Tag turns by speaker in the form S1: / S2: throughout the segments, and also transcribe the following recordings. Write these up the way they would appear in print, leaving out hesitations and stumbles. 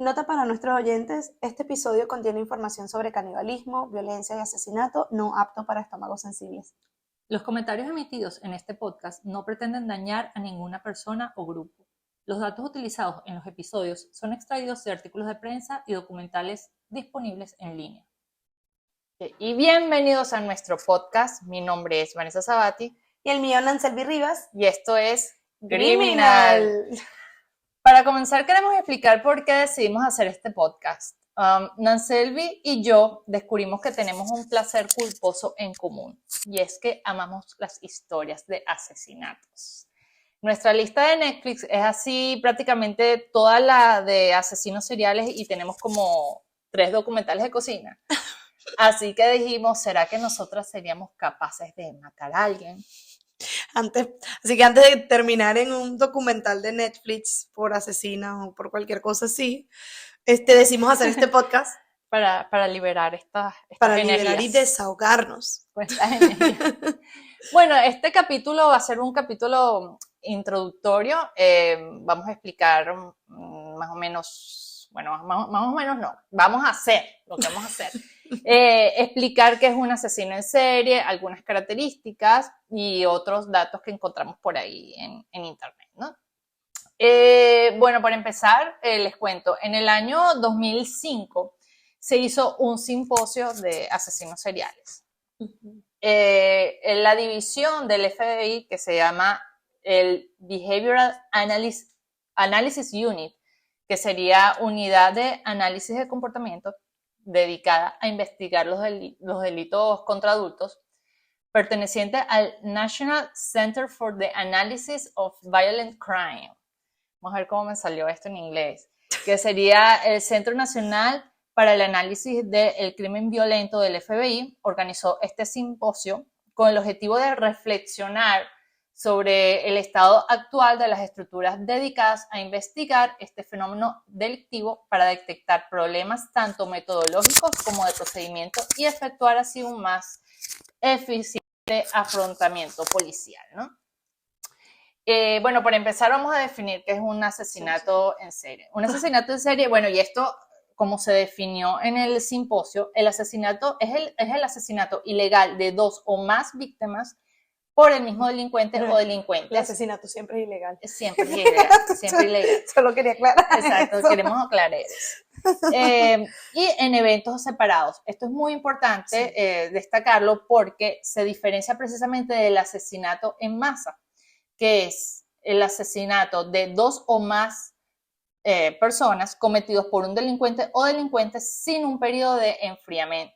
S1: Nota para nuestros oyentes, este episodio contiene información sobre canibalismo, violencia y asesinato no apto para estómagos sensibles.
S2: Los comentarios emitidos en este podcast no pretenden dañar a ninguna persona o grupo. Los datos utilizados en los episodios son extraídos de artículos de prensa y documentales disponibles en línea.
S3: Y bienvenidos a nuestro podcast. Mi nombre es Vanessa Sabati.
S1: Y el mío, Nancelvi Rivas.
S3: Y esto es Criminal. Para comenzar, queremos explicar por qué decidimos hacer este podcast. Nancelvi y yo descubrimos que tenemos un placer culposo en común, y es que amamos las historias de asesinatos. Nuestra lista de Netflix es así prácticamente toda la de asesinos seriales y tenemos como 3 documentales de cocina. Así que dijimos, ¿será que nosotras seríamos capaces de matar a alguien?
S1: Así que antes de terminar en un documental de Netflix por asesinas o por cualquier cosa así, decidimos hacer este podcast
S3: para liberar estas
S1: para
S3: energías.
S1: Liberar y desahogarnos.
S3: Bueno, este capítulo va a ser un capítulo introductorio. Vamos a explicar más o menos, bueno, más o menos no, vamos a hacer lo que vamos a hacer. Explicar qué es un asesino en serie, algunas características y otros datos que encontramos por ahí en internet, ¿no? Bueno, para empezar, les cuento, en el año 2005 se hizo un simposio de asesinos seriales. En la división del FBI que se llama el Behavioral Analysis Unit, que sería unidad de análisis de comportamiento dedicada a investigar los delitos contra adultos, perteneciente al National Center for the Analysis of Violent Crime. Vamos a ver cómo me salió esto en inglés, que sería el Centro Nacional para el Análisis del Crimen Violento del FBI. Organizó este simposio con el objetivo de reflexionar sobre el estado actual de las estructuras dedicadas a investigar este fenómeno delictivo para detectar problemas tanto metodológicos como de procedimiento y efectuar así un más eficiente afrontamiento policial, ¿no? Bueno, para empezar vamos a definir qué es un asesinato en serie. Un asesinato en serie, bueno, y esto, como se definió en el simposio, el asesinato es el asesinato ilegal de 2 o más víctimas por el mismo delincuente o delincuentes.
S1: El asesinato siempre es ilegal.
S3: Siempre es ilegal, siempre ilegal.
S1: Solo quería aclarar.
S3: Exacto,
S1: eso.
S3: Queremos aclarar eso. Y en eventos separados. Esto es muy importante destacarlo porque se diferencia precisamente del asesinato en masa, que es el asesinato de 2 o más personas cometidos por un delincuente o delincuentes sin un periodo de enfriamiento.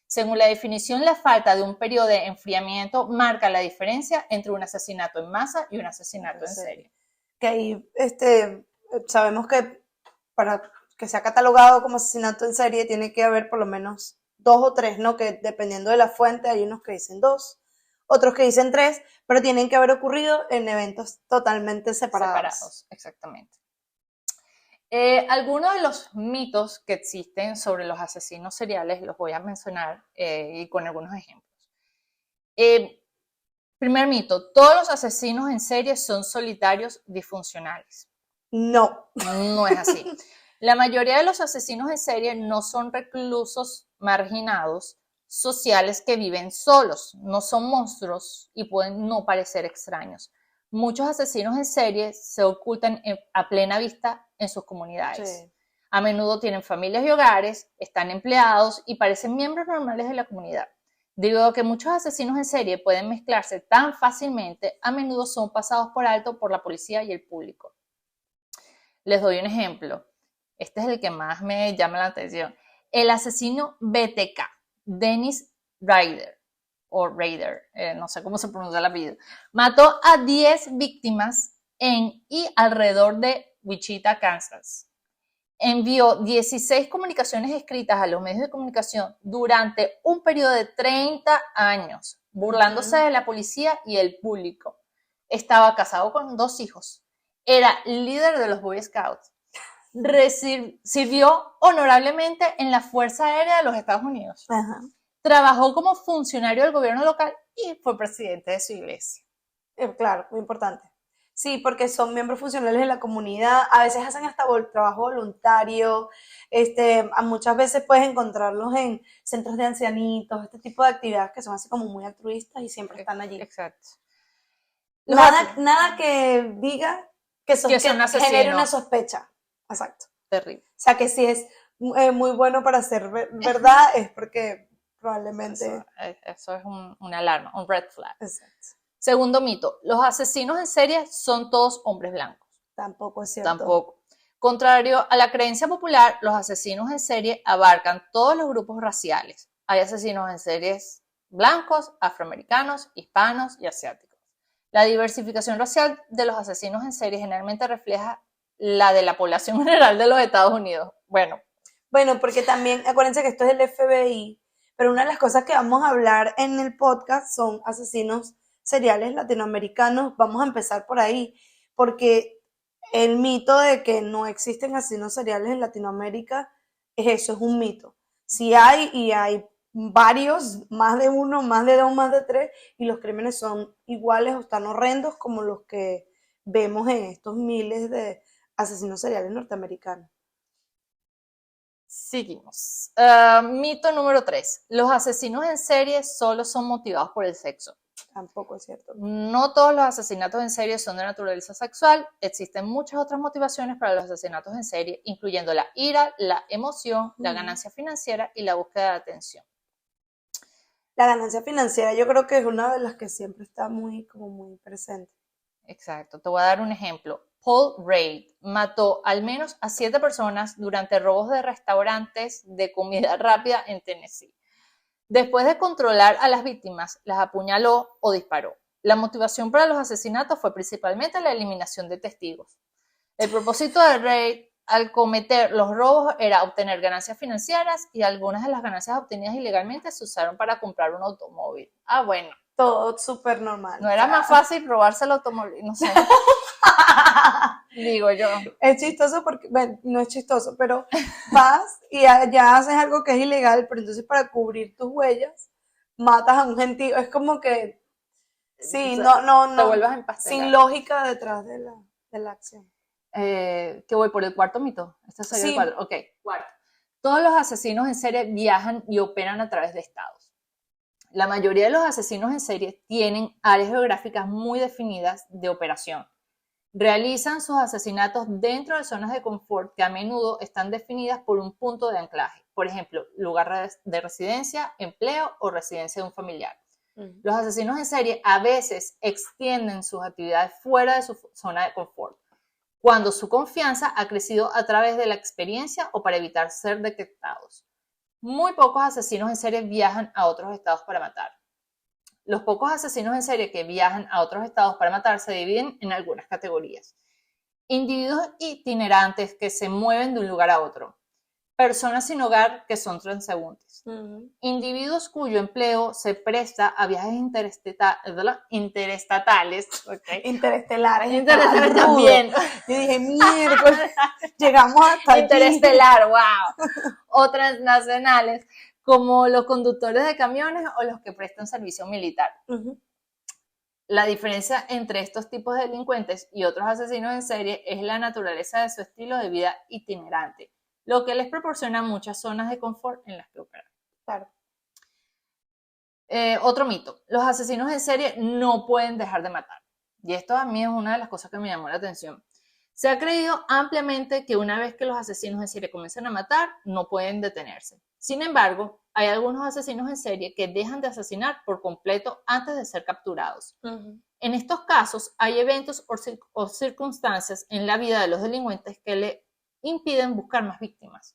S3: Según la definición, la falta de un periodo de enfriamiento marca la diferencia entre un asesinato en masa y un asesinato en serie.
S1: Que ahí sabemos que para que sea catalogado como asesinato en serie tiene que haber por lo menos 2 o 3, ¿no? Que dependiendo de la fuente hay unos que dicen 2, otros que dicen 3, pero tienen que haber ocurrido en eventos totalmente separados.
S3: Exactamente. Algunos de los mitos que existen sobre los asesinos seriales los voy a mencionar y con algunos ejemplos. Primer mito, todos los asesinos en serie son solitarios disfuncionales.
S1: No.
S3: No es así. La mayoría de los asesinos en serie no son reclusos marginados sociales que viven solos, no son monstruos y pueden no parecer extraños. Muchos asesinos en serie se ocultan a plena vista en sus comunidades. Sí. A menudo tienen familias y hogares, están empleados y parecen miembros normales de la comunidad. Debido a que muchos asesinos en serie pueden mezclarse tan fácilmente, a menudo son pasados por alto por la policía y el público. Les doy un ejemplo. Este es el que más me llama la atención. El asesino BTK, Dennis Rader, no sé cómo se pronuncia el apellido, mató a 10 víctimas en y alrededor de Wichita, Kansas. Envió 16 comunicaciones escritas a los medios de comunicación durante un periodo de 30 años, burlándose de la policía y el público. Estaba casado con 2 hijos. Era líder de los Boy Scouts. Sirvió honorablemente en la Fuerza Aérea de los Estados Unidos.
S1: Ajá.
S3: Trabajó como funcionario del gobierno local y fue presidente de su iglesia.
S1: Claro, muy importante. Sí, porque son miembros funcionales de la comunidad, a veces hacen hasta trabajo voluntario, muchas veces puedes encontrarlos en centros de ancianitos, este tipo de actividades que son así como muy altruistas y siempre están allí.
S3: Exacto.
S1: Nada que diga que
S3: son asesinos.
S1: genere una sospecha. Exacto.
S3: Terrible.
S1: O sea, que si es muy bueno para ser verdad, es porque probablemente...
S3: Eso es una alarma, un red flag.
S1: Exacto.
S3: Segundo mito, los asesinos en serie son todos hombres blancos.
S1: Tampoco es cierto.
S3: Tampoco. Contrario a la creencia popular, los asesinos en serie abarcan todos los grupos raciales. Hay asesinos en series blancos, afroamericanos, hispanos y asiáticos. La diversificación racial de los asesinos en serie generalmente refleja la de la población general de los Estados Unidos. Bueno,
S1: porque también, acuérdense que esto es el FBI, pero una de las cosas que vamos a hablar en el podcast son asesinos seriales latinoamericanos. Vamos a empezar por ahí, porque el mito de que no existen asesinos seriales en Latinoamérica es un mito. Sí hay, y hay varios, más de uno, más de dos, más de tres, y los crímenes son iguales o tan horrendos como los que vemos en estos miles de asesinos seriales norteamericanos.
S3: Seguimos. Mito número 3. Los asesinos en serie solo son motivados por el sexo.
S1: Tampoco es cierto.
S3: No todos los asesinatos en serie son de naturaleza sexual. Existen muchas otras motivaciones para los asesinatos en serie, incluyendo la ira, la emoción, la ganancia financiera y la búsqueda de atención.
S1: La ganancia financiera yo creo que es una de las que siempre está muy presente.
S3: Exacto. Te voy a dar un ejemplo. Paul Reid mató al menos a 7 personas durante robos de restaurantes de comida rápida en Tennessee. Después de controlar a las víctimas, las apuñaló o disparó. La motivación para los asesinatos fue principalmente la eliminación de testigos. El propósito de Reid al cometer los robos era obtener ganancias financieras, y algunas de las ganancias obtenidas ilegalmente se usaron para comprar un automóvil. Ah, bueno.
S1: Todo súper normal.
S3: No era más fácil robarse el automóvil, no sé. Digo yo.
S1: Es chistoso porque, bueno, no es chistoso, pero vas y ya haces algo que es ilegal, pero entonces para cubrir tus huellas, matas a un gentío. Es como que, sí,
S3: O sea,
S1: no.
S3: Te vuelvas a empastelar.
S1: Sin lógica detrás de la acción.
S3: Que voy por el cuarto mito. Este sería el
S1: Sí.
S3: cuarto. Ok, cuarto. Todos los asesinos en serie viajan y operan a través de estados. La mayoría de los asesinos en serie tienen áreas geográficas muy definidas de operación. Realizan sus asesinatos dentro de zonas de confort que a menudo están definidas por un punto de anclaje. Por ejemplo, lugar de residencia, empleo o residencia de un familiar. Los asesinos en serie a veces extienden sus actividades fuera de su zona de confort, cuando su confianza ha crecido a través de la experiencia o para evitar ser detectados. Muy pocos asesinos en serie viajan a otros estados para matar. Los pocos asesinos en serie que viajan a otros estados para matar se dividen en algunas categorías. Individuos itinerantes que se mueven de un lugar a otro. Personas sin hogar que son transeúntes. Individuos cuyo empleo se presta a viajes interestatales. Okay.
S1: Interestelares
S3: también.
S1: Yo dije, miércoles, llegamos hasta
S3: Interestelar, wow. O transnacionales, como los conductores de camiones o los que prestan servicio militar. La diferencia entre estos tipos de delincuentes y otros asesinos en serie es la naturaleza de su estilo de vida itinerante, lo que les proporciona muchas zonas de confort en las que operan.
S1: Claro.
S3: Otro mito, los asesinos en serie no pueden dejar de matar. Y esto a mí es una de las cosas que me llamó la atención. Se ha creído ampliamente que una vez que los asesinos en serie comienzan a matar, no pueden detenerse. Sin embargo, hay algunos asesinos en serie que dejan de asesinar por completo antes de ser capturados. En estos casos, hay eventos o circunstancias en la vida de los delincuentes que le impiden buscar más víctimas.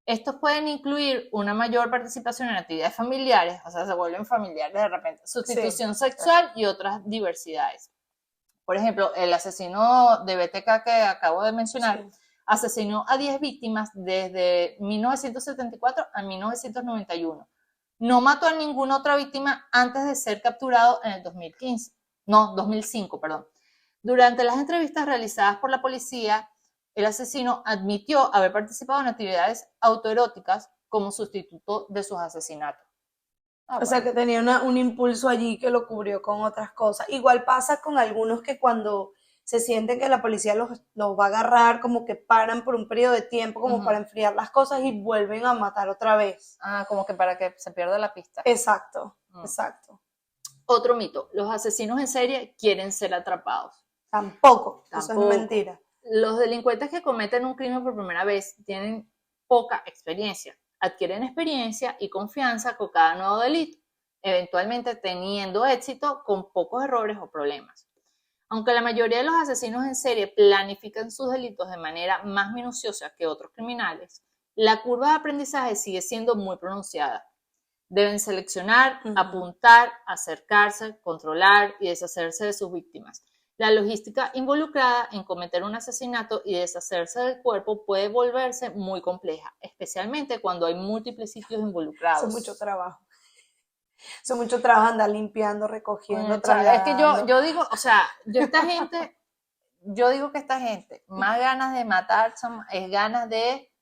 S3: Estos pueden incluir una mayor participación en actividades familiares, o sea, se vuelven familiares de repente, sustitución sexual y otras diversidades. Por ejemplo, el asesino de BTK que acabo de mencionar asesinó a 10 víctimas desde 1974 a 1991. No mató a ninguna otra víctima antes de ser capturado en el 2005. Durante las entrevistas realizadas por la policía, el asesino admitió haber participado en actividades autoeróticas como sustituto de sus asesinatos.
S1: O sea, que tenía un impulso allí que lo cubrió con otras cosas. Igual pasa con algunos que cuando se sienten que la policía los va a agarrar, como que paran por un periodo de tiempo como para enfriar las cosas y vuelven a matar otra vez.
S3: Como que para que se pierda la pista.
S1: Exacto, exacto.
S3: Otro mito, los asesinos en serie quieren ser atrapados.
S1: Tampoco. Eso es mentira.
S3: Los delincuentes que cometen un crimen por primera vez tienen poca experiencia, adquieren experiencia y confianza con cada nuevo delito, eventualmente teniendo éxito con pocos errores o problemas. Aunque la mayoría de los asesinos en serie planifican sus delitos de manera más minuciosa que otros criminales, la curva de aprendizaje sigue siendo muy pronunciada. Deben seleccionar, apuntar, acercarse, controlar y deshacerse de sus víctimas. La logística involucrada en cometer un asesinato y deshacerse del cuerpo puede volverse muy compleja, especialmente cuando hay múltiples sitios involucrados.
S1: Es mucho trabajo. Son mucho trabajo andar limpiando, recogiendo,
S3: es que yo digo, o sea, yo digo que esta gente, más ganas de matar es ganas de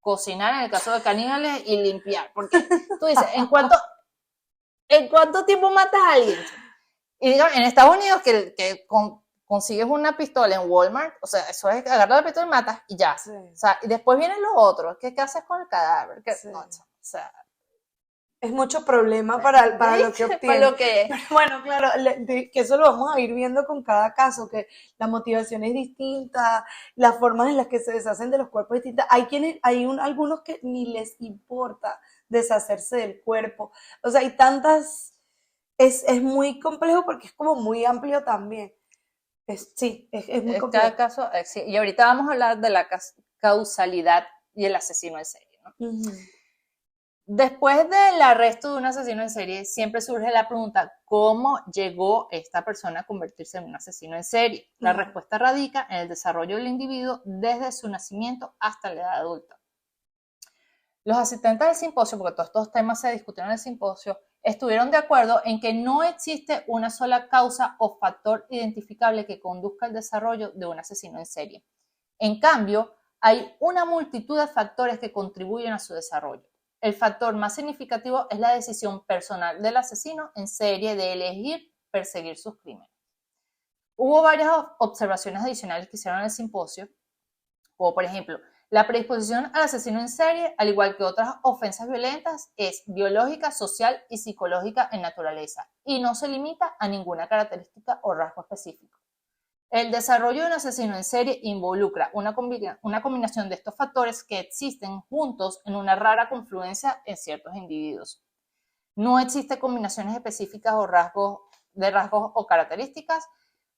S3: cocinar en el caso de caníbales y limpiar, porque tú dices, ¿en cuánto tiempo matas a alguien? Y digamos, en Estados Unidos que consigues una pistola en Walmart, o sea, eso es agarrar la pistola y matas y ya.
S1: Sí.
S3: O sea, y después vienen los otros, ¿qué haces con el cadáver?
S1: Sí.
S3: No, o sea,
S1: es mucho problema para lo que obtiene.
S3: Para lo que...
S1: Pero bueno, claro, que eso lo vamos a ir viendo con cada caso, que la motivación es distinta, las formas en las que se deshacen de los cuerpos distintas. Algunos que ni les importa deshacerse del cuerpo. O sea, hay tantas... Es muy complejo porque es como muy amplio también. Es muy complejo.
S3: Cada caso, sí. Y ahorita vamos a hablar de la causalidad y el asesino en serie, ¿no? Después del arresto de un asesino en serie, siempre surge la pregunta, ¿cómo llegó esta persona a convertirse en un asesino en serie? La respuesta radica en el desarrollo del individuo desde su nacimiento hasta la edad adulta. Los asistentes del simposio, porque todos estos temas se discutieron en el simposio, estuvieron de acuerdo en que no existe una sola causa o factor identificable que conduzca al desarrollo de un asesino en serie. En cambio, hay una multitud de factores que contribuyen a su desarrollo. El factor más significativo es la decisión personal del asesino en serie de elegir perseguir sus crímenes. Hubo varias observaciones adicionales que hicieron en el simposio, como por ejemplo, la predisposición al asesino en serie, al igual que otras ofensas violentas, es biológica, social y psicológica en naturaleza y no se limita a ninguna característica o rasgo específico. El desarrollo de un asesino en serie involucra una combinación de estos factores que existen juntos en una rara confluencia en ciertos individuos. No existen combinaciones específicas o rasgos o características.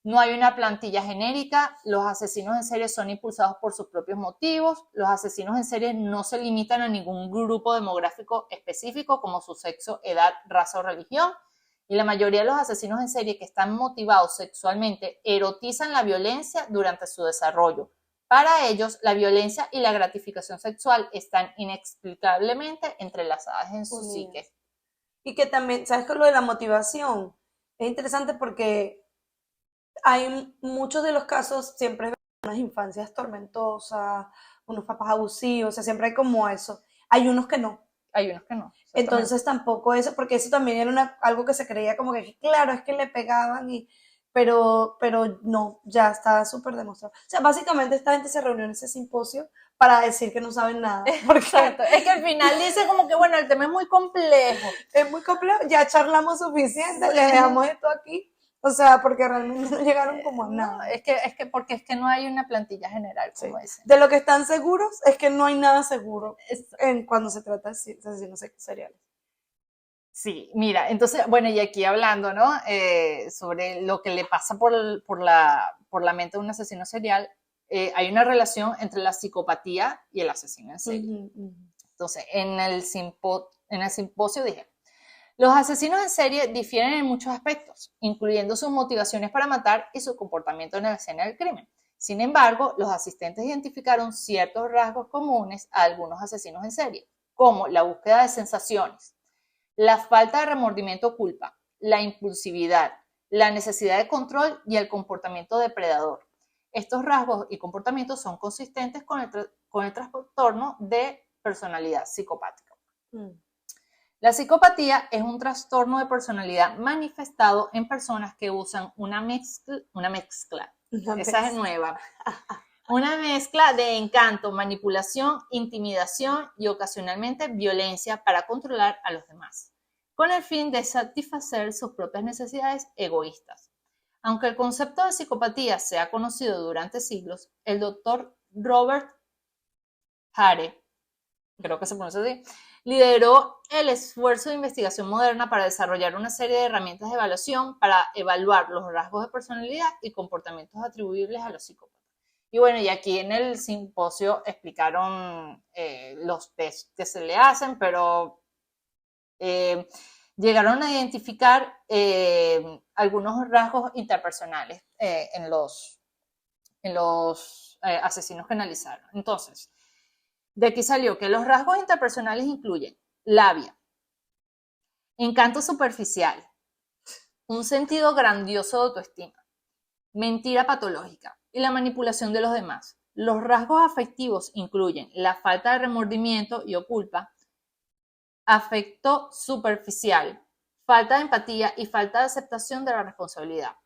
S3: No hay una plantilla genérica. Los asesinos en serie son impulsados por sus propios motivos. Los asesinos en serie no se limitan a ningún grupo demográfico específico como su sexo, edad, raza o religión. Y la mayoría de los asesinos en serie que están motivados sexualmente erotizan la violencia durante su desarrollo. Para ellos, la violencia y la gratificación sexual están inexplicablemente entrelazadas en su psique.
S1: Y que también, ¿sabes qué? Lo de la motivación es interesante porque hay muchos de los casos, siempre unas infancias tormentosas, unos papás abusivos, o sea, siempre hay como eso. Hay unos que no.
S3: Hay unos que no.
S1: Entonces tampoco eso, porque eso también era algo que se creía como que, claro, es que le pegaban, pero no, ya está súper demostrado. O sea, básicamente esta gente se reunió en ese simposio para decir que no saben nada.
S3: Exacto. Es que al final dice como que, bueno, el tema es muy complejo.
S1: Es muy complejo, ya charlamos suficiente, les dejamos esto aquí. O sea, porque realmente no llegaron como a nada.
S3: No, porque es que no hay una plantilla general, como dicen.
S1: De lo que están seguros es que no hay nada seguro cuando se trata de asesinos seriales.
S3: Sí, mira, entonces, bueno, y aquí hablando, ¿no? Sobre lo que le pasa por la mente de un asesino serial, hay una relación entre la psicopatía y el asesino en serie. Entonces, en el simposio dije, los asesinos en serie difieren en muchos aspectos, incluyendo sus motivaciones para matar y su comportamiento en la escena del crimen. Sin embargo, los asistentes identificaron ciertos rasgos comunes a algunos asesinos en serie, como la búsqueda de sensaciones, la falta de remordimiento o culpa, la impulsividad, la necesidad de control y el comportamiento depredador. Estos rasgos y comportamientos son consistentes con el trastorno de personalidad psicopática. La psicopatía es un trastorno de personalidad manifestado en personas que usan una mezcla Esa es nueva. Una mezcla de encanto, manipulación, intimidación y ocasionalmente violencia para controlar a los demás, con el fin de satisfacer sus propias necesidades egoístas. Aunque el concepto de psicopatía se ha conocido durante siglos, el doctor Robert Hare, creo que se pronuncia así, lideró el esfuerzo de investigación moderna para desarrollar una serie de herramientas de evaluación para evaluar los rasgos de personalidad y comportamientos atribuibles a los psicópatas. Y bueno, y aquí en el simposio explicaron los test que se le hacen, pero llegaron a identificar algunos rasgos interpersonales en los asesinos que analizaron. Entonces, de aquí salió que los rasgos interpersonales incluyen labia, encanto superficial, un sentido grandioso de autoestima, mentira patológica y la manipulación de los demás. Los rasgos afectivos incluyen la falta de remordimiento y o culpa, afecto superficial, falta de empatía y falta de aceptación de la responsabilidad.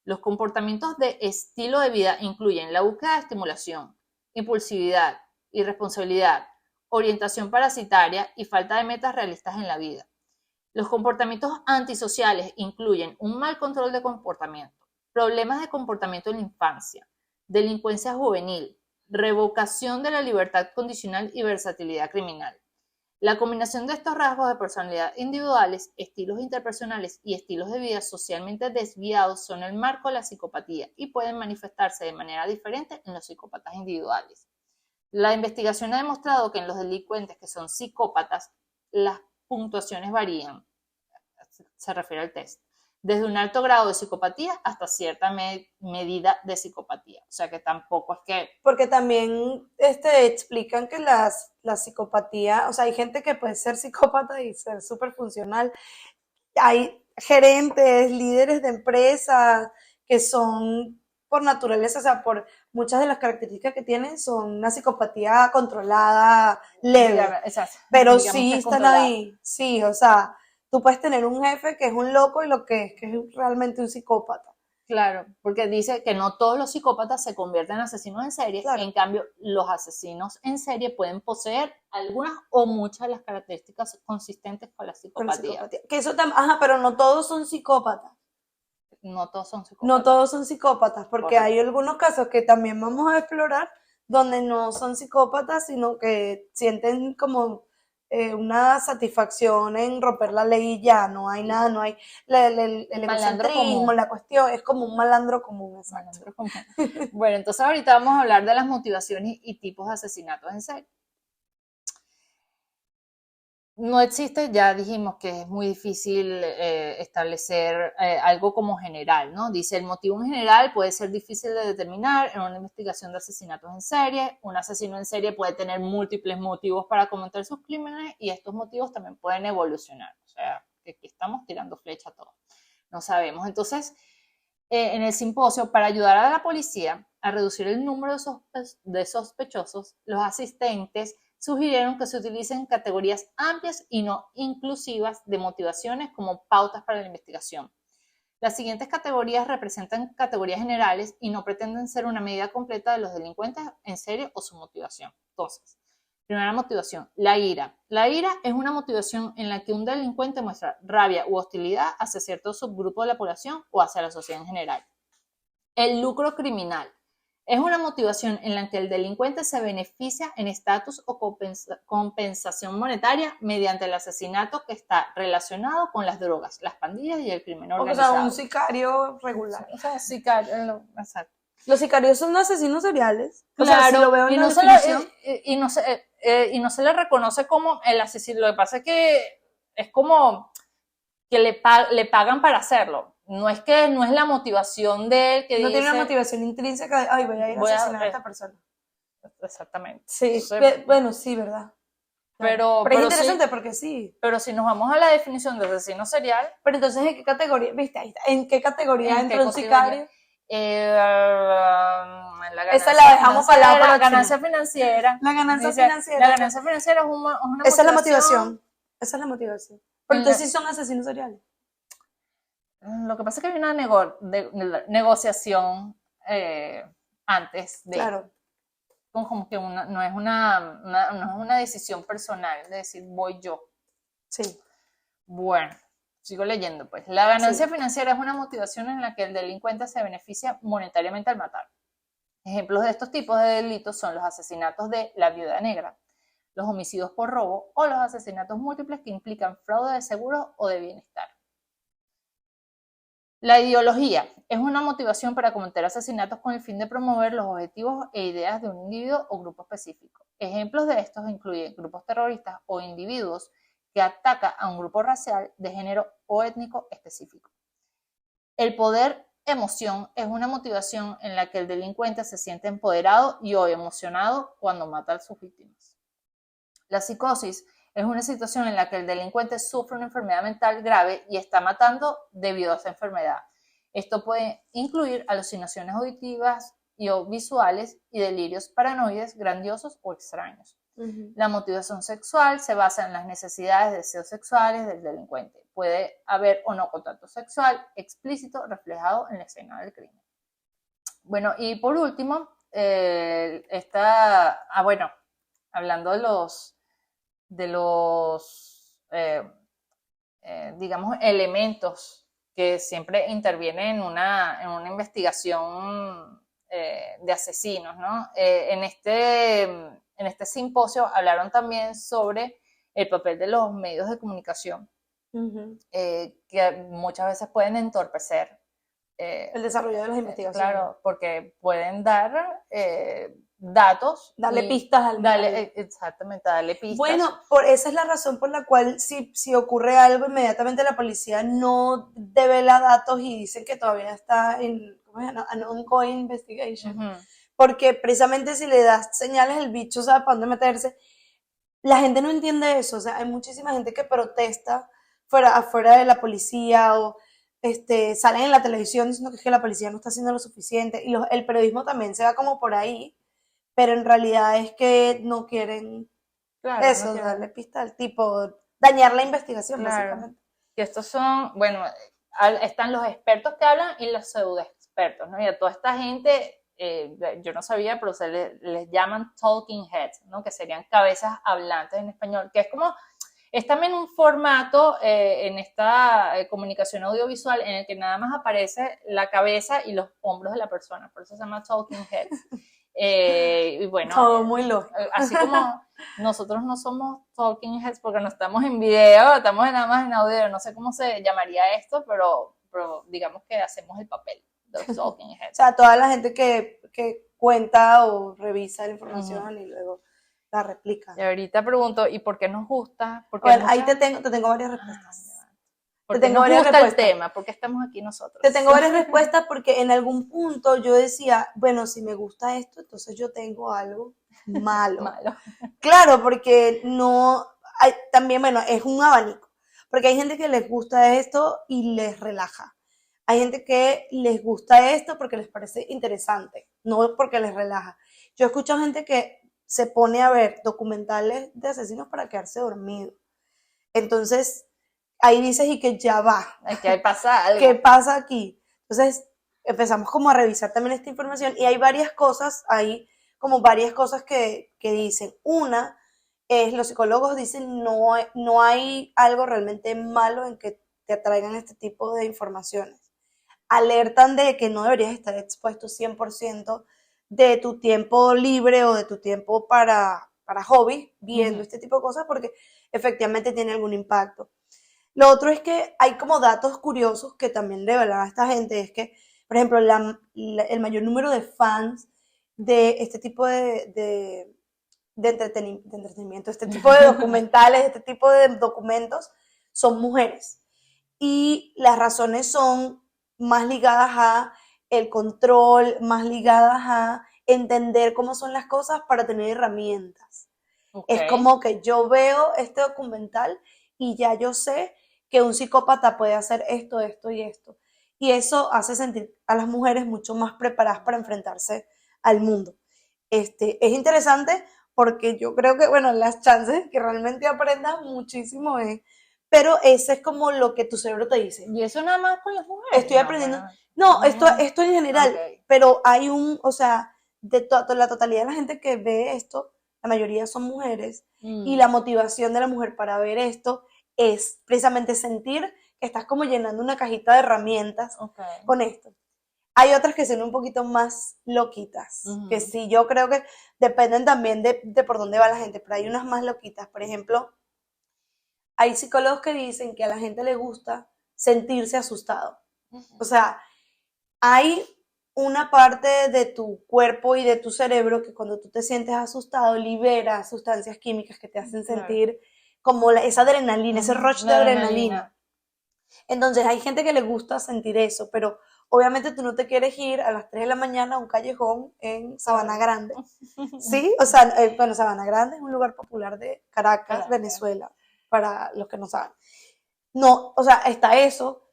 S3: Los comportamientos de estilo de vida incluyen la búsqueda de estimulación, impulsividad, irresponsabilidad, orientación parasitaria y falta de metas realistas en la vida. Los comportamientos antisociales incluyen un mal control de comportamiento, problemas de comportamiento en la infancia, delincuencia juvenil, revocación de la libertad condicional y versatilidad criminal. La combinación de estos rasgos de personalidad individuales, estilos interpersonales y estilos de vida socialmente desviados son el marco de la psicopatía y pueden manifestarse de manera diferente en los psicópatas individuales. La investigación ha demostrado que en los delincuentes que son psicópatas, las puntuaciones varían, se refiere al test, desde un alto grado de psicopatía hasta cierta medida de psicopatía. O sea que tampoco es que...
S1: Porque también explican que la psicopatía, o sea, hay gente que puede ser psicópata y ser súper funcional. Hay gerentes, líderes de empresas que son por naturaleza, o sea, por muchas de las características que tienen, son una psicopatía controlada, leve.
S3: Exacto.
S1: Pero
S3: Digamos
S1: sí
S3: que es
S1: están
S3: controlada.
S1: ahí, sí, o sea, tú puedes tener un jefe que es un loco y lo que es realmente un psicópata.
S3: Claro, porque dice que no todos los psicópatas se convierten en asesinos en serie,
S1: Claro.
S3: En cambio, los asesinos en serie pueden poseer algunas o muchas de las características consistentes con la psicopatía.
S1: Que eso pero no todos son psicópatas.
S3: No todos son psicópatas.
S1: No todos son psicópatas, porque
S3: Correcto.
S1: hay algunos casos que también vamos a explorar donde no son psicópatas, sino que sienten como una satisfacción en romper la ley y ya, no hay nada, no hay el egocentrismo, la cuestión, es como un malandro común, exacto.
S3: Malandro común. Bueno, entonces ahorita vamos a hablar de las motivaciones y tipos de asesinatos en serie. No existe, ya dijimos que es muy difícil establecer algo como general, ¿no? Dice, el motivo en general puede ser difícil de determinar en una investigación de asesinatos en serie. Un asesino en serie puede tener múltiples motivos para cometer sus crímenes y estos motivos también pueden evolucionar. O sea, que aquí estamos tirando flecha a todos. No sabemos. Entonces, en el simposio, para ayudar a la policía a reducir el número de sospechosos, los asistentes sugirieron que se utilicen categorías amplias y no inclusivas de motivaciones como pautas para la investigación. Las siguientes categorías representan categorías generales y no pretenden ser una medida completa de los delincuentes en serie o su motivación. Entonces, primera motivación, la ira. La ira es una motivación en la que un delincuente muestra rabia u hostilidad hacia cierto subgrupo de la población o hacia la sociedad en general. El lucro criminal. Es una motivación en la que el delincuente se beneficia en estatus o compensación monetaria mediante el asesinato que está relacionado con las drogas, las pandillas y el crimen organizado.
S1: O sea, un sicario regular.
S3: O sea, sicario, exacto.
S1: Los sicarios son asesinos seriales.
S3: Claro,
S1: o sea, si lo veo en
S3: y no se le reconoce como el asesino. Lo que pasa es que es como que le pagan para hacerlo. No es la motivación de él que
S1: no
S3: dice...
S1: tiene una motivación intrínseca de, ay, voy a ir a asesinar a esta persona.
S3: Exactamente.
S1: Sí,
S3: Entonces,
S1: bueno, sí, ¿verdad?
S3: Pero
S1: es interesante
S3: sí,
S1: porque sí.
S3: Pero si nos vamos a la definición de asesino serial...
S1: Pero entonces, ¿en qué categoría? ¿Viste? Ahí está. ¿En qué categoría entra un sicario?
S3: Esa
S1: la dejamos para la próxima.
S3: La ganancia financiera.
S1: La ganancia financiera.
S3: La ganancia financiera es una
S1: Esa es la motivación. Esa es la motivación. Pero entonces sí son asesinos seriales.
S3: Lo que pasa es que hay una negociación antes de.
S1: Claro.
S3: Como que no es una decisión personal de decir voy yo.
S1: Sí.
S3: Bueno, sigo leyendo pues. La ganancia
S1: Sí.
S3: financiera es una motivación en la que el delincuente se beneficia monetariamente al matar. Ejemplos de estos tipos de delitos son los asesinatos de la viuda negra, los homicidios por robo o los asesinatos múltiples que implican fraude de seguros o de bienestar. La ideología es una motivación para cometer asesinatos con el fin de promover los objetivos e ideas de un individuo o grupo específico. Ejemplos de estos incluyen grupos terroristas o individuos que atacan a un grupo racial, de género o étnico específico. El poder emoción es una motivación en la que el delincuente se siente empoderado y o emocionado cuando mata a sus víctimas. La psicosis es una situación en la que el delincuente sufre una enfermedad mental grave y está matando debido a esa enfermedad. Esto puede incluir alucinaciones auditivas y o visuales y delirios paranoides grandiosos o extraños. La motivación sexual se basa en las necesidades de deseos sexuales del delincuente. Puede haber o no contacto sexual explícito reflejado en la escena del crimen. Bueno, y por último, hablando de los digamos, elementos que siempre intervienen en una investigación de asesinos, ¿no? En este simposio hablaron también sobre el papel de los medios de comunicación, que muchas veces pueden entorpecer
S1: el desarrollo de las investigaciones.
S3: Claro, porque pueden dar datos.
S1: Darle pistas al
S3: Exactamente, darle pistas.
S1: Bueno, esa es la razón por la cual si ocurre algo, inmediatamente la policía no devela datos y dicen que todavía está en an ongoing investigation. Porque precisamente si le das señales, el bicho sabe para dónde meterse. La gente no entiende eso. O sea, hay muchísima gente que protesta afuera de la policía o salen en la televisión diciendo que la policía no está haciendo lo suficiente. Y el periodismo también se va como por ahí, pero en realidad es que no quieren darle pista al tipo, dañar la investigación, básicamente.
S3: Que estos son, bueno, están los expertos que hablan y los pseudoexpertos, ¿no? Y a toda esta gente, yo no sabía, pero se les llaman talking heads, ¿no? Que serían cabezas hablantes en español, que es también un formato en esta comunicación audiovisual en el que nada más aparece la cabeza y los hombros de la persona, por eso se llama talking heads. Y bueno,
S1: todo muy lógico.
S3: Así como nosotros no somos talking heads porque no estamos en video, estamos nada más en audio, no sé cómo se llamaría esto, pero digamos que hacemos el papel de los talking heads.
S1: O sea, toda la gente que cuenta o revisa la información y luego la replica.
S3: Y ahorita pregunto, ¿y por qué nos gusta?
S1: Bueno, ahí te tengo varias respuestas.
S3: ¿Por qué nos gusta el tema? ¿Por qué estamos aquí nosotros?
S1: Te tengo varias respuestas porque en algún punto yo decía, bueno, si me gusta esto, entonces yo tengo algo malo. Claro, porque también, bueno, es un abanico. Porque hay gente que les gusta esto y les relaja. Hay gente que les gusta esto porque les parece interesante, no porque les relaja. Yo he escuchado gente que se pone a ver documentales de asesinos para quedarse dormido. Entonces, ahí dices, y que ya va.
S3: Que ahí pasa algo.
S1: ¿Qué pasa aquí? Entonces, empezamos como a revisar también esta información y hay varias cosas, que dicen. Una es, los psicólogos dicen, no hay algo realmente malo en que te atraigan este tipo de informaciones. Alertan de que no deberías estar expuesto 100% de tu tiempo libre o de tu tiempo para hobby viendo este tipo de cosas porque efectivamente tiene algún impacto. Lo otro es que hay como datos curiosos que también revelan a esta gente, es que, por ejemplo, el mayor número de fans de este tipo de entretenimiento, este tipo de documentales, este tipo de documentos, son mujeres. Y las razones son más ligadas a el control, más ligadas a entender cómo son las cosas para tener herramientas. Es como que yo veo este documental y ya yo sé que un psicópata puede hacer esto, esto y esto. Y eso hace sentir a las mujeres mucho más preparadas para enfrentarse al mundo. Es interesante porque yo creo que, bueno, las chances que realmente aprendas muchísimo es, pero ese es como lo que tu cerebro te dice.
S3: ¿Y eso nada más con las mujeres?
S1: Estoy aprendiendo. No, esto en general,
S3: Ok.
S1: pero hay o sea, la totalidad de la gente que ve esto, la mayoría son mujeres, y la motivación de la mujer para ver esto es precisamente sentir que estás como llenando una cajita de herramientas
S3: Okay.
S1: con esto. Hay otras que son un poquito más loquitas, que sí, yo creo que dependen también de por dónde va la gente, pero hay unas más loquitas. Por ejemplo, hay psicólogos que dicen que a la gente le gusta sentirse asustado. O sea, hay una parte de tu cuerpo y de tu cerebro que cuando tú te sientes asustado libera sustancias químicas que te hacen sentir como esa adrenalina, ese rush de adrenalina. Entonces hay gente que le gusta sentir eso, pero obviamente tú no te quieres ir a las 3 de la mañana a un callejón en Sabana Grande, ¿sí? O sea, bueno, Sabana Grande es un lugar popular de Caracas, Venezuela, para los que no saben. No, o sea, está eso,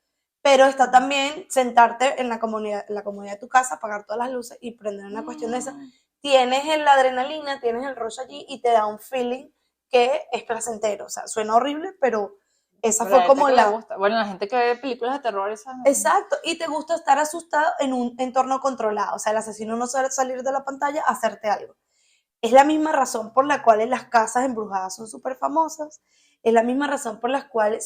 S1: pero está también sentarte en la comodidad de tu casa, apagar todas las luces y prender una cuestión de esa. Tienes la adrenalina, tienes el rush allí y te da un feeling que es placentero. O sea, suena horrible, pero esa fue como
S3: la... Gusta. Bueno, la gente que ve películas de terror, esa...
S1: Exacto, y te gusta estar asustado en un entorno controlado. O sea, el asesino no suele salir de la pantalla a hacerte algo. Es la misma razón por la cual las casas embrujadas son súper famosas. Es la misma razón por la cual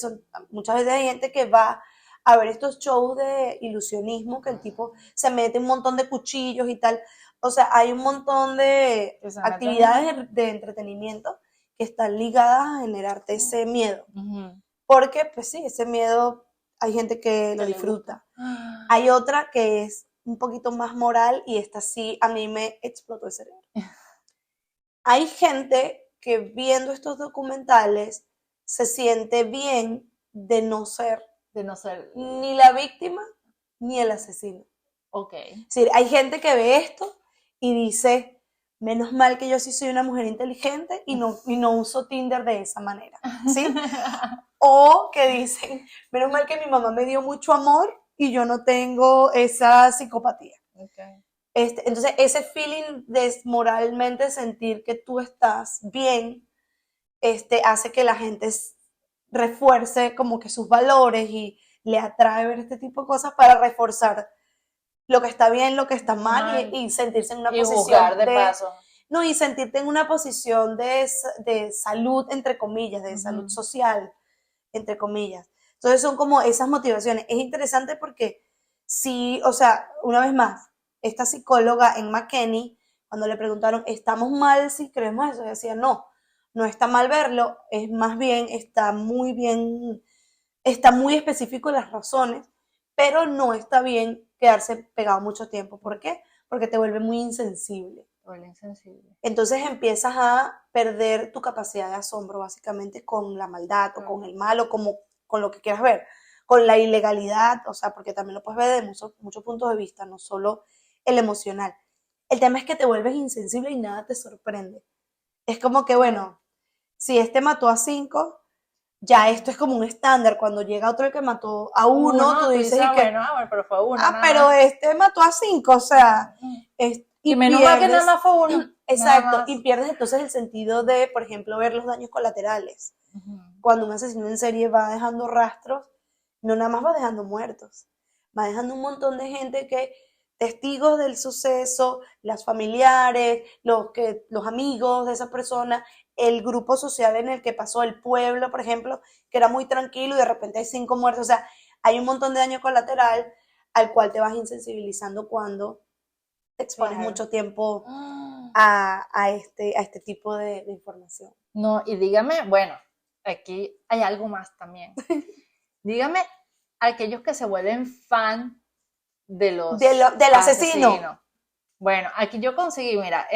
S1: muchas veces hay gente que va a ver estos shows de ilusionismo, que el tipo se mete un montón de cuchillos y tal. O sea, hay un montón de actividades de entretenimiento que están ligadas a generarte ese miedo. Porque, pues sí, ese miedo hay gente que lo disfruta. Hay otra que es un poquito más moral y esta sí a mí me explotó el cerebro. Hay gente que viendo estos documentales se siente bien de no ser ni la víctima ni el asesino.
S3: Ok.
S1: Es decir, hay gente que ve esto y dice, menos mal que yo sí soy una mujer inteligente y no uso Tinder de esa manera, ¿sí? O que dicen, menos mal que mi mamá me dio mucho amor y yo no tengo esa psicopatía.
S3: Okay.
S1: Entonces, ese feeling de moralmente sentir que tú estás bien, hace que la gente refuerce como que sus valores y le atrae ver este tipo de cosas para reforzar lo que está bien, lo que está mal y sentirse en una posición
S3: de paso.
S1: No, y sentirte en una posición de salud, entre comillas, de salud social, entre comillas. Entonces son como esas motivaciones. Es interesante porque sí, o sea, una vez más, esta psicóloga en McKinney, cuando le preguntaron, ¿estamos mal si creemos eso? Ella decía, no está mal verlo, es más bien, está muy específico en las razones, pero no está bien quedarse pegado mucho tiempo. ¿Por qué? Porque te vuelve muy insensible. Entonces empiezas a perder tu capacidad de asombro básicamente con la maldad o con el mal o como con lo que quieras ver, con la ilegalidad, o sea, porque también lo puedes ver de muchos puntos de vista, no solo el emocional. El tema es que te vuelves insensible y nada te sorprende. Es como que, bueno, si mató a 5, ya esto es como un estándar. Cuando llega otro el que mató a uno, tú dices que,
S3: bueno, pero fue uno.
S1: Pero mató a 5, o sea,
S3: y menos mal que nada más fue uno.
S1: Exacto, y pierdes entonces el sentido de, por ejemplo, ver los daños colaterales. Cuando un asesino en serie va dejando rastros, no nada más va dejando muertos, va dejando un montón de gente que, testigos del suceso, las familiares, los amigos de esa persona, el grupo social en el que pasó, el pueblo, por ejemplo, que era muy tranquilo y de repente hay 5 muertos. O sea, hay un montón de daño colateral al cual te vas insensibilizando cuando te expones mucho tiempo a este tipo de información.
S3: No, y dígame, bueno, aquí hay algo más también. Dígame, aquellos que se vuelven fan del
S1: asesino.
S3: Bueno, aquí yo conseguí, mira,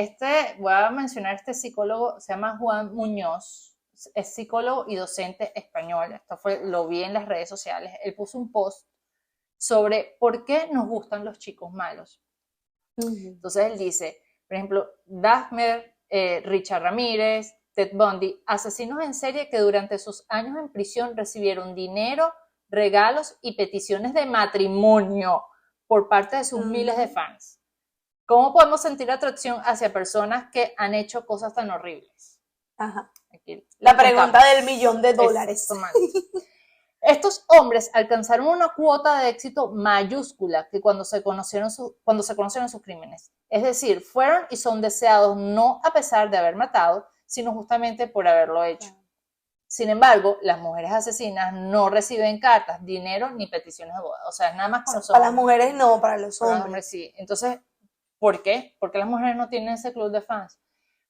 S3: voy a mencionar este psicólogo, se llama Juan Muñoz, es psicólogo y docente español. Lo vi en las redes sociales. Él puso un post sobre por qué nos gustan los chicos malos. Entonces él dice, por ejemplo, Dahmer, Richard Ramírez, Ted Bundy, asesinos en serie que durante sus años en prisión recibieron dinero, regalos y peticiones de matrimonio por parte de sus miles de fans. ¿Cómo podemos sentir atracción hacia personas que han hecho cosas tan horribles?
S1: Ajá. Aquí la pregunta del $1,000,000.
S3: Estos hombres alcanzaron una cuota de éxito mayúscula que cuando se conocieron sus crímenes. Es decir, fueron y son deseados no a pesar de haber matado, sino justamente por haberlo hecho. Sin embargo, las mujeres asesinas no reciben cartas, dinero ni peticiones de boda. O sea, es nada más con los hombres.
S1: Para las mujeres no, para los
S3: Para los
S1: hombres.
S3: hombres sí. Entonces, ¿por qué? ¿Por qué las mujeres no tienen ese club de fans?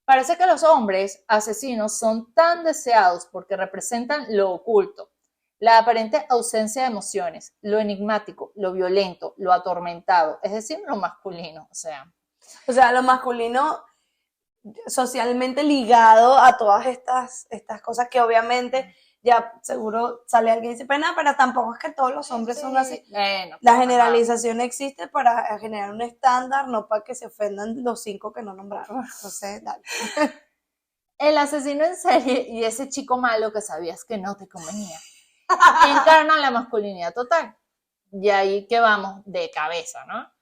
S3: Parece que los hombres asesinos son tan deseados porque representan lo oculto, la aparente ausencia de emociones, lo enigmático, lo violento, lo atormentado, es decir, lo masculino. O sea,
S1: lo masculino socialmente ligado a todas estas cosas que obviamente ya seguro sale alguien y dice, pero tampoco es que todos los hombres son así.
S3: Bueno,
S1: La generalización existe para generar un estándar, no para que se ofendan los 5 que no nombraron. Entonces, dale.
S3: El asesino en serie y ese chico malo que sabías que no te convenía encarnan la masculinidad total. Y ahí que vamos de cabeza, ¿no?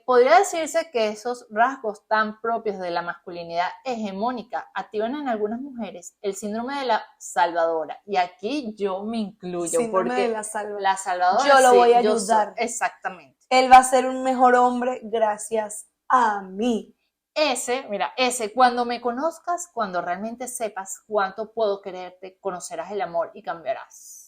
S3: Podría decirse que esos rasgos tan propios de la masculinidad hegemónica activan en algunas mujeres el síndrome de la salvadora. Y aquí yo me incluyo.
S1: Síndrome
S3: porque
S1: de la salvadora.
S3: La salvadora.
S1: Yo lo
S3: sí,
S1: voy a ayudar.
S3: Exactamente.
S1: Él va a ser un mejor hombre gracias a mí.
S3: Ese, cuando me conozcas, cuando realmente sepas cuánto puedo quererte, conocerás el amor y cambiarás.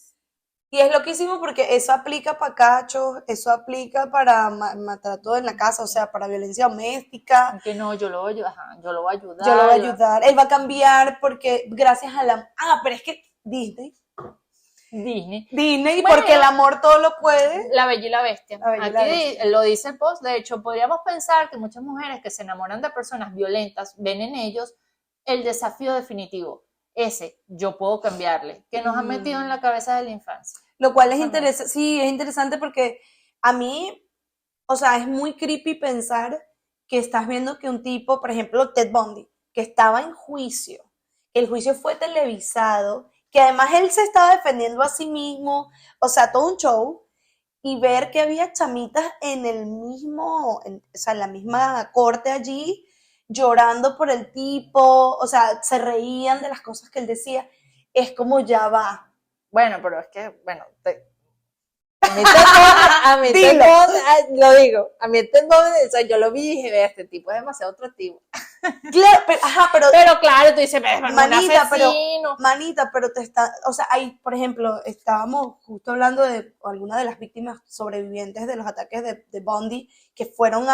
S1: Y es loquísimo porque eso aplica para cachos, eso aplica para maltrato en la casa, o sea, para violencia doméstica.
S3: Que no, yo lo voy a ayudar.
S1: Yo lo voy a ayudar. Él va a cambiar porque gracias a la... pero es que Disney,
S3: bueno,
S1: porque el amor todo lo puede.
S3: La Bella y la Bestia.
S1: La Bella y la
S3: Aquí
S1: Bestia.
S3: lo dice el post. De hecho, podríamos pensar que muchas mujeres que se enamoran de personas violentas ven en ellos el desafío definitivo. Ese, yo puedo cambiarle, que nos han metido en la cabeza de la infancia.
S1: Lo cual es interesante, sí, es interesante porque a mí, o sea, es muy creepy pensar que estás viendo que un tipo, por ejemplo, Ted Bundy, que estaba en juicio, que el juicio fue televisado, que además él se estaba defendiendo a sí mismo, o sea, todo un show, y ver que había chamitas en el mismo, o sea, en la misma corte allí, llorando por el tipo, o sea, se reían de las cosas que él decía, es como ya va.
S3: Bueno, pero es que, a mí Ted Bundy, lo digo, a mí Ted Bundy, o sea, yo lo vi y dije, este tipo es demasiado atractivo.
S1: Claro,
S3: pero claro, tú dices,
S1: manita, pero te está, o sea, ahí, por ejemplo, estábamos justo hablando de alguna de las víctimas sobrevivientes de los ataques de Bundy, que fueron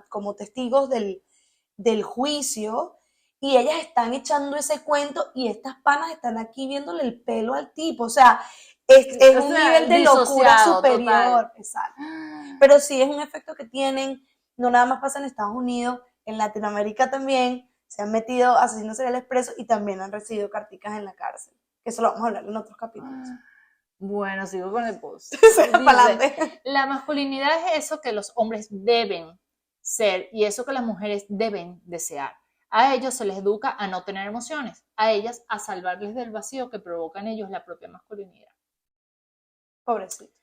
S1: como testigos del juicio, y ellas están echando ese cuento, y estas panas están aquí viéndole el pelo al tipo, o sea, es un nivel de locura superior. Exacto. Pero sí es un efecto que tienen, no nada más pasa en Estados Unidos, en Latinoamérica también se han metido asesinos seriales presos y también han recibido carticas en la cárcel. Que eso lo vamos a hablar en otros capítulos.
S3: Bueno, sigo con el post.
S1: Dice,
S3: la masculinidad es eso que los hombres deben ser y eso que las mujeres deben desear. A ellos se les educa a no tener emociones, a ellas a salvarles del vacío que provoca en ellos la propia masculinidad.
S1: Pobrecito.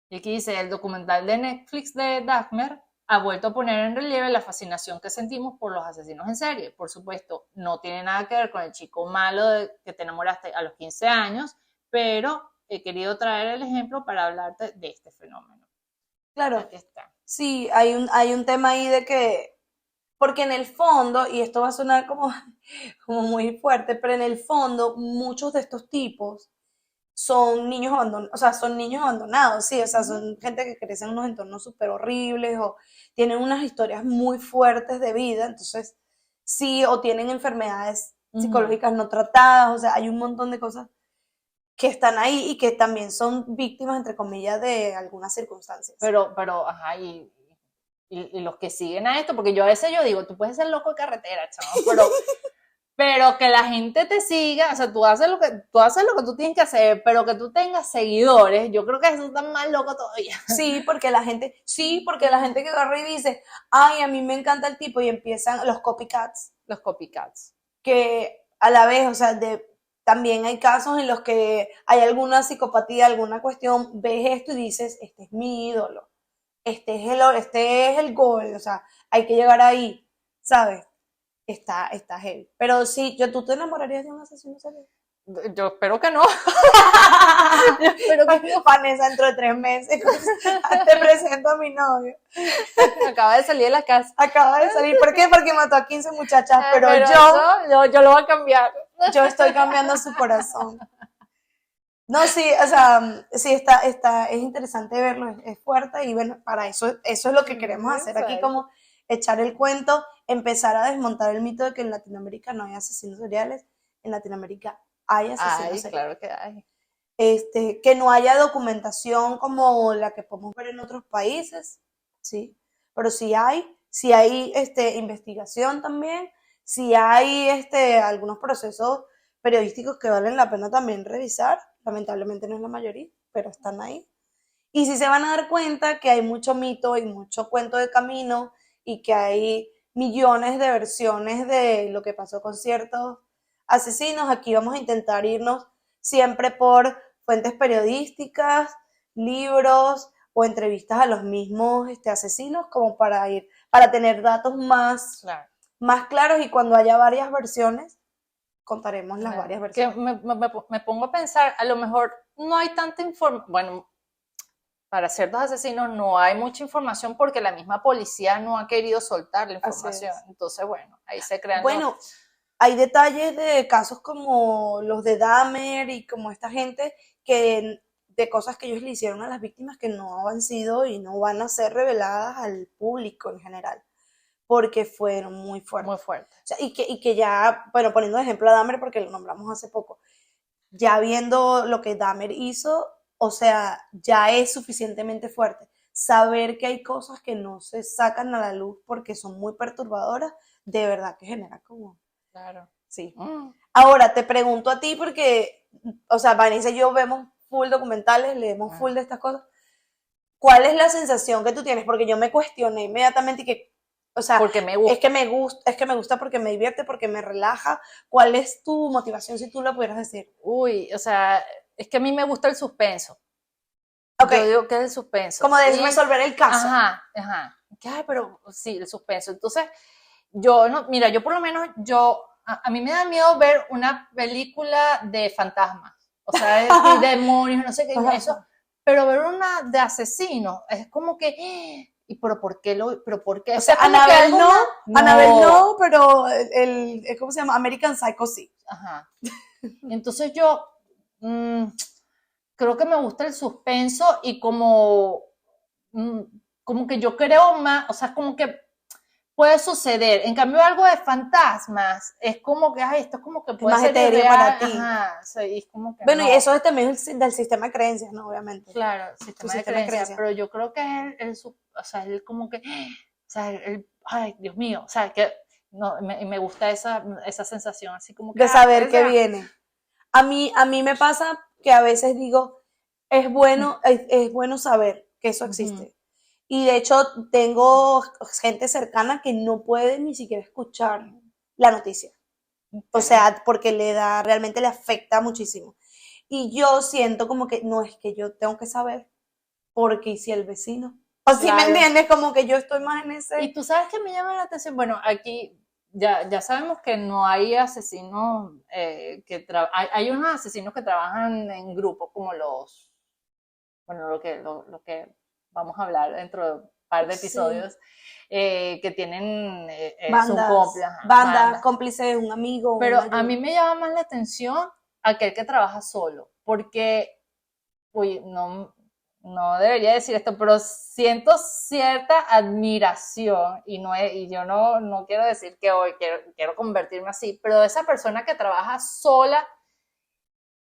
S3: Y aquí dice, el documental de Netflix de Dahmer ha vuelto a poner en relieve la fascinación que sentimos por los asesinos en serie. Por supuesto, no tiene nada que ver con el chico malo que te enamoraste a los 15 años, pero he querido traer el ejemplo para hablarte de este fenómeno.
S1: Claro.
S3: Aquí está.
S1: Sí, hay un tema ahí de que, porque en el fondo, y esto va a sonar como muy fuerte, pero en el fondo muchos de estos tipos son niños abandonados, sí, o sea, son gente que crece en unos entornos súper horribles o tienen unas historias muy fuertes de vida, entonces sí, o tienen enfermedades psicológicas no tratadas, o sea, hay un montón de cosas que están ahí y que también son víctimas, entre comillas, de algunas circunstancias.
S3: Pero, ajá, y los que siguen a esto, porque yo a veces digo, tú puedes ser loco de carretera, chaval, pero que la gente te siga, o sea, tú haces lo que tú tienes que hacer, pero que tú tengas seguidores, yo creo que eso está más loco todavía.
S1: Sí, porque la gente que agarra y dice, ay, a mí me encanta el tipo, y empiezan los copycats.
S3: Los copycats.
S1: Que a la vez, o sea, también hay casos en los que hay alguna psicopatía, alguna cuestión, ves esto y dices, este es mi ídolo, este es el gol, o sea, hay que llegar ahí, ¿sabes? Está heavy. Pero sí, ¿tú te enamorarías de un asesino serial?
S3: Yo espero que no. Yo espero que no.
S1: Vanessa, dentro de 3 meses, te presento a mi novio.
S3: Acaba de salir de la casa.
S1: Acaba de salir. ¿Por qué? Porque mató a 15 muchachas, pero yo
S3: yo lo voy a cambiar.
S1: estoy cambiando su corazón. No, sí, o sea, sí, es interesante verlo, es fuerte y bueno, para eso es lo que queremos hacer aquí,
S3: Exacto.
S1: como echar el cuento, empezar a desmontar el mito de que en Latinoamérica no hay asesinos seriales, en Latinoamérica hay asesinos
S3: Ay,
S1: seriales.
S3: claro que hay.
S1: Que no haya documentación como la que podemos ver en otros países, sí, pero sí hay investigación también, sí hay algunos procesos periodísticos que valen la pena también revisar, lamentablemente no es la mayoría, pero están ahí. Y sí se van a dar cuenta que hay mucho mito y mucho cuento de camino y que hay millones de versiones de lo que pasó con ciertos asesinos. Aquí vamos a intentar irnos siempre por fuentes periodísticas, libros o entrevistas a los mismos asesinos, como para tener datos
S3: Claro.
S1: más claros, y cuando haya varias versiones, contaremos las varias
S3: Que
S1: versiones.
S3: me pongo a pensar, a lo mejor no hay tanta información, bueno, para ciertos asesinos no hay mucha información porque la misma policía no ha querido soltar la información. Entonces, bueno, ahí se crean
S1: Bueno, hay detalles de casos como los de Dahmer y como esta gente de cosas que ellos le hicieron a las víctimas que no han sido y no van a ser reveladas al público en general, porque fueron muy fuertes.
S3: muy fuertes.
S1: O sea, y que ya, bueno, poniendo de ejemplo a Dahmer porque lo nombramos hace poco, ya viendo lo que Dahmer hizo, o sea, ya es suficientemente fuerte. Saber que hay cosas que no se sacan a la luz porque son muy perturbadoras, de verdad que genera como...
S3: Claro.
S1: Sí.
S3: Mm.
S1: Ahora, te pregunto a ti porque, o sea, Vanessa y yo vemos full documentales, leemos full de estas cosas. ¿Cuál es la sensación que tú tienes? Porque yo me cuestioné inmediatamente y que, o sea,
S3: Porque me gusta.
S1: es que me gusta porque me divierte, porque me relaja. ¿Cuál es tu motivación si tú lo pudieras decir?
S3: Uy, o sea, es que a mí me gusta el suspenso.
S1: Ok.
S3: Yo digo que es el suspenso.
S1: Como de resolver el caso.
S3: Ajá. Ay, pero sí, el suspenso. Entonces, yo no, mira, yo por lo menos, a mí me da miedo ver una película de fantasmas, o sea, de demonios, no sé qué, eso, pero ver una de asesinos, es como que, ¿y pero por qué pero por qué?
S1: O sea,
S3: como que
S1: Annabelle
S3: algo
S1: Annabelle no, pero ¿cómo se llama? American Psycho sí.
S3: Ajá. Entonces yo creo que me gusta el suspenso y como que yo creo más, o sea, como que puede suceder. En cambio, algo de fantasmas es como que, ay, esto es como que puede
S1: más
S3: ser
S1: etéreo
S3: irreal.
S1: para ti.
S3: Ajá, o sea, y es como que
S1: bueno,
S3: no.
S1: y eso es también del sistema de creencias, ¿no? Obviamente.
S3: Claro, sistema de creencias, pero yo creo que es o sea, él como que, o sea, ay, Dios mío, o sea, que no, me gusta esa sensación, así como que...
S1: De saber qué viene. A mí me pasa que a veces digo, es bueno saber que eso existe. Y de hecho tengo gente cercana que no puede ni siquiera escuchar la noticia. O sea, porque realmente le afecta muchísimo. Y yo siento como que no es que yo tengo que saber, porque si el vecino. O si me entiendes, como que yo estoy más en ese.
S3: Y tú sabes que me llama la atención, bueno, aquí ya sabemos que no hay asesinos hay unos asesinos que trabajan en grupo, como lo que vamos a hablar dentro de un par de episodios, que tienen
S1: bandas, cómplices, un amigo.
S3: Pero a mí me llama más la atención aquel que trabaja solo, porque, uy, no debería decir esto, pero siento cierta admiración y yo no quiero decir que hoy quiero convertirme así, pero esa persona que trabaja sola,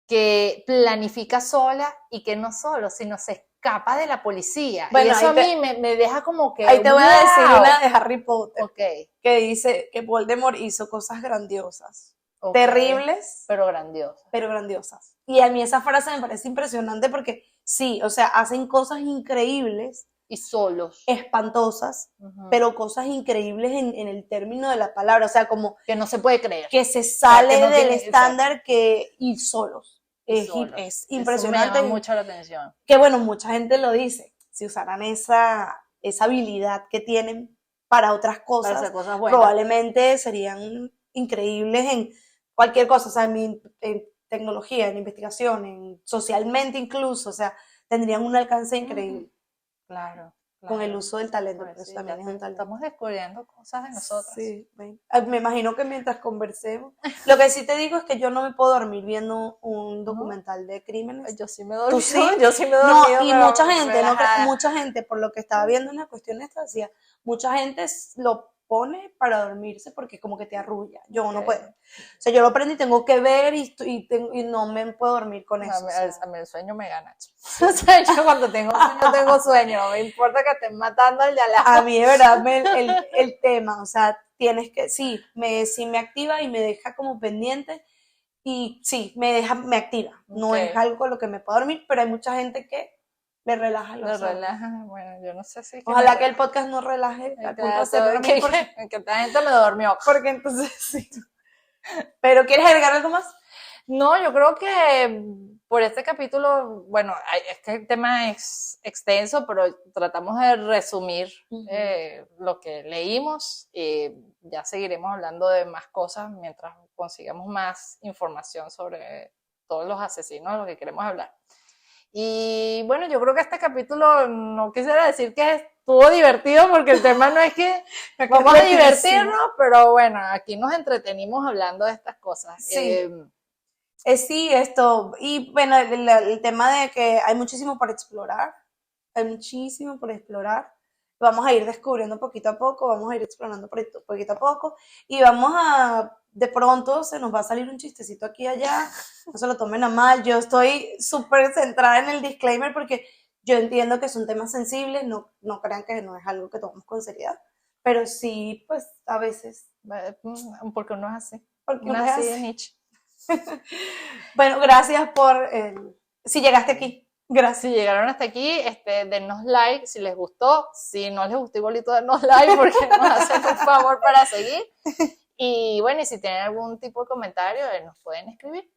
S3: que planifica sola y que no solo, sino se escapa de la policía. Bueno, y eso a mí me deja como que...
S1: Ahí te voy a decir una de Harry Potter,
S3: okay,
S1: que dice que Voldemort hizo cosas grandiosas. Terribles,
S3: pero grandiosas.
S1: Y a mí esa frase me parece impresionante porque sí, o sea, hacen cosas increíbles
S3: y solos,
S1: espantosas, pero cosas increíbles en el término de la palabra, o sea, como
S3: que no se puede creer,
S1: que se sale del estándar y solos. Es impresionante.
S3: Eso me llama mucho la atención.
S1: Que bueno, mucha gente lo dice, si usaran esa habilidad que tienen para otras cosas,
S3: para hacer cosas buenas,
S1: probablemente serían increíbles en cualquier cosa. O sea, tecnología, en investigación, socialmente incluso, o sea, tendrían un alcance increíble
S3: Claro.
S1: con el uso del talento,
S3: Pues
S1: pero eso
S3: sí,
S1: también es un talento.
S3: estamos descubriendo cosas de nosotras.
S1: Sí, me imagino que mientras conversemos, lo que sí te digo es que yo no me puedo dormir viendo un documental de crímenes.
S3: Yo sí me he dormido.
S1: ¿Tú sí?
S3: Yo sí me he dormido.
S1: No, y
S3: pero
S1: mucha gente,
S3: relajada.
S1: mucha gente, por lo que estaba viendo en la cuestión esta, decía, mucha gente lo pone para dormirse porque como que te arrulla. Yo no puedo. O sea, yo lo prendo y tengo que ver y no me puedo dormir con eso.
S3: A mí el sueño me gana. O sea, yo cuando tengo sueño, no me importa que estén matando al de al lado.
S1: A mí de verdad el tema, o sea, tienes que, sí me activa y me deja como pendiente y sí, me activa. No es algo con lo que me puedo dormir, pero hay mucha gente que le relaja los ojos.
S3: Bueno, yo no sé si...
S1: Ojalá que el podcast no relaje al punto de hacerme dormir
S3: que esta gente me durmió.
S1: Porque entonces sí. ¿Pero quieres agregar algo más?
S3: No, yo creo que por este capítulo, bueno, es que el tema es extenso, pero tratamos de resumir lo que leímos y ya seguiremos hablando de más cosas mientras consigamos más información sobre todos los asesinos de los que queremos hablar. Y bueno, yo creo que este capítulo no quisiera decir que estuvo divertido porque el tema no es que vamos a divertirnos, pero bueno, aquí nos entretenimos hablando de estas cosas.
S1: Sí. Sí, esto, y bueno, el tema de que hay muchísimo por explorar, vamos a ir descubriendo poquito a poco, vamos a ir explorando poquito a poco, y de pronto se nos va a salir un chistecito aquí y allá, no se lo tomen a mal, yo estoy súper centrada en el disclaimer porque yo entiendo que son temas sensibles, no crean que no es algo que tomamos con seriedad, pero sí, pues, a veces.
S3: Porque uno es así.
S1: Porque
S3: uno es así de niche.
S1: Bueno, gracias por si llegaste aquí. Gracias.
S3: Si llegaron hasta aquí, denos like si les gustó. Si no les gustó, igualito denos like porque nos hacen un favor para seguir. Y bueno, y si tienen algún tipo de comentario, nos pueden escribir.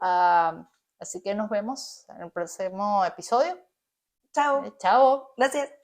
S3: Así que nos vemos en el próximo episodio.
S1: Chao.
S3: Chao.
S1: Gracias.